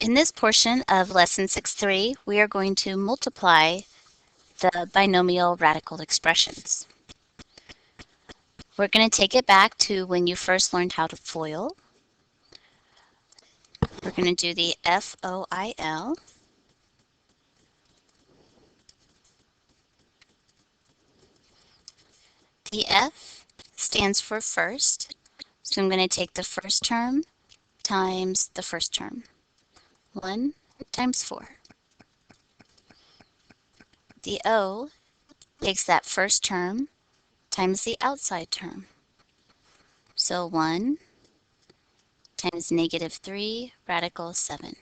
In this portion of Lesson 6.3, we are going to multiply the binomial radical expressions. We're going to take it back to when you first learned how to FOIL. We're going to do the FOIL. The F stands for first, so I'm going to take the first term times the first term. 1 times 4. The O takes that first term times the outside term. So 1 times -3 radical 7.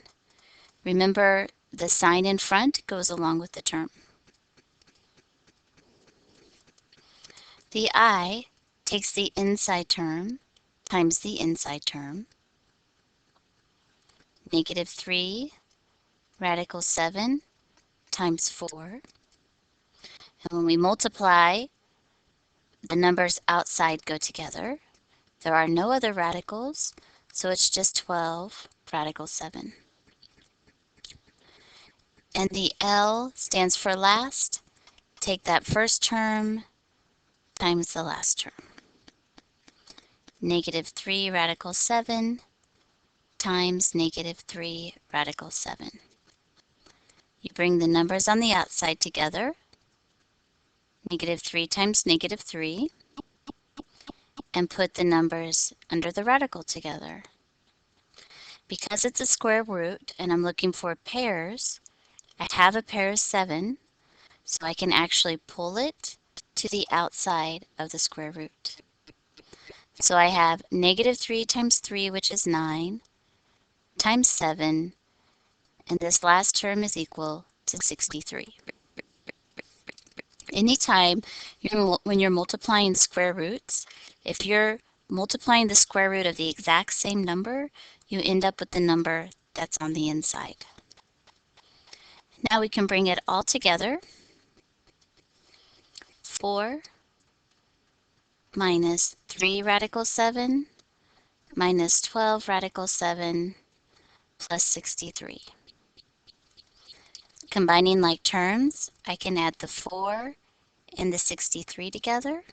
Remember, the sign in front goes along with the term. The I takes the inside term times the inside term. -3 radical 7 times 4. And when we multiply, the numbers outside go together. There are no other radicals, so it's just 12 radical 7. And the L stands for last. Take that first term times the last term. -3 radical 7 times -3 radical 7. You bring the numbers on the outside together. -3 times -3. And put the numbers under the radical together. Because it's a square root and I'm looking for pairs, I have a pair of 7, so I can actually pull it to the outside of the square root. So I have -3 times 3, which is 9, times 7, and this last term is equal to 63. Anytime when you're multiplying square roots, if you're multiplying the square root of the exact same number, you end up with the number that's on the inside. Now we can bring it all together. 4 minus 3 radical 7 minus 12 radical 7 plus 63. Combining like terms, I can add the 4 and the 63 together,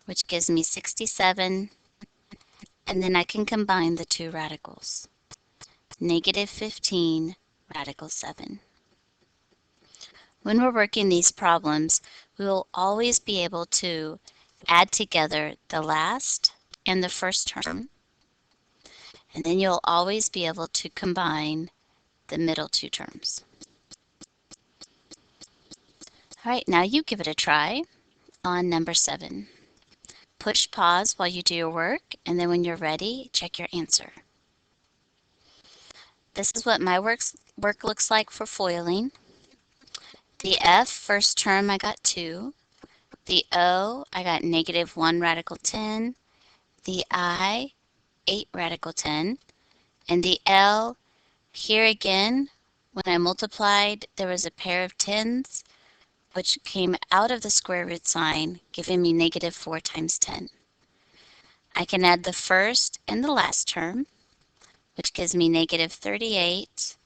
which gives me 67, and then I can combine the two radicals. -15 radical 7. When we're working these problems, we will always be able to add together the last and the first term, and then you'll always be able to combine the middle two terms. All right, now you give it a try on number 7. Push pause while you do your work, and then when you're ready, check your answer. This is what my work looks like for foiling. The F, first term, I got 2. The O, I got -1 radical 10. The I, 8 radical 10. And the L, here again, when I multiplied, there was a pair of 10s, which came out of the square root sign, giving me -4 times 10. I can add the first and the last term, which gives me -38,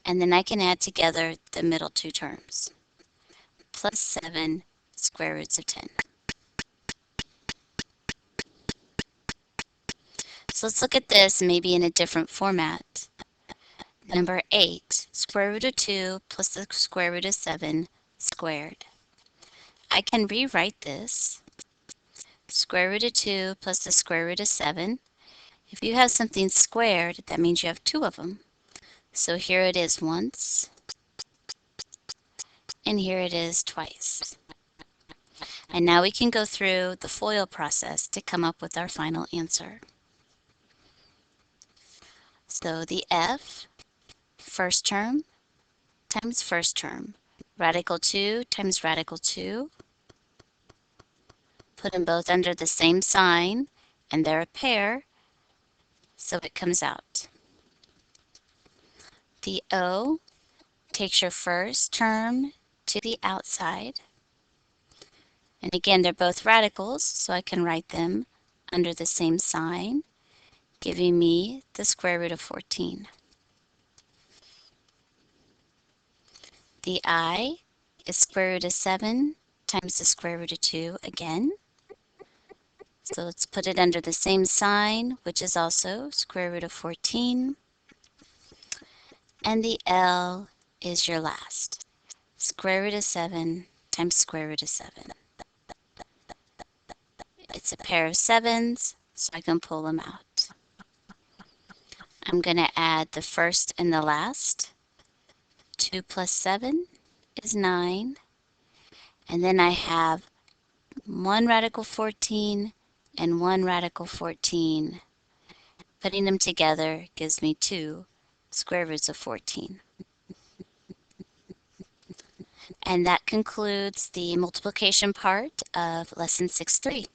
and then I can add together the middle two terms, plus 7 square roots of 10. So let's look at this maybe in a different format. Number 8, square root of 2 plus the square root of 7 squared. I can rewrite this. Square root of 2 plus the square root of 7. If you have something squared, that means you have 2 of them. So here it is once, and here it is twice. And now we can go through the FOIL process to come up with our final answer. So the F, first term times first term, radical 2 times radical 2. Put them both under the same sign, and they're a pair, so it comes out. The O takes your first term to the outside. And again, they're both radicals, so I can write them under the same sign, giving me the square root of 14. The I is square root of 7 times the square root of 2 again. So let's put it under the same sign, which is also square root of 14. And the L is your last. Square root of 7 times square root of 7. It's a pair of 7s, so I can pull them out. I'm going to add the first and the last. 2 plus 7 is 9. And then I have 1 radical 14 and 1 radical 14. Putting them together gives me 2 square roots of 14. And that concludes the multiplication part of lesson 6.3.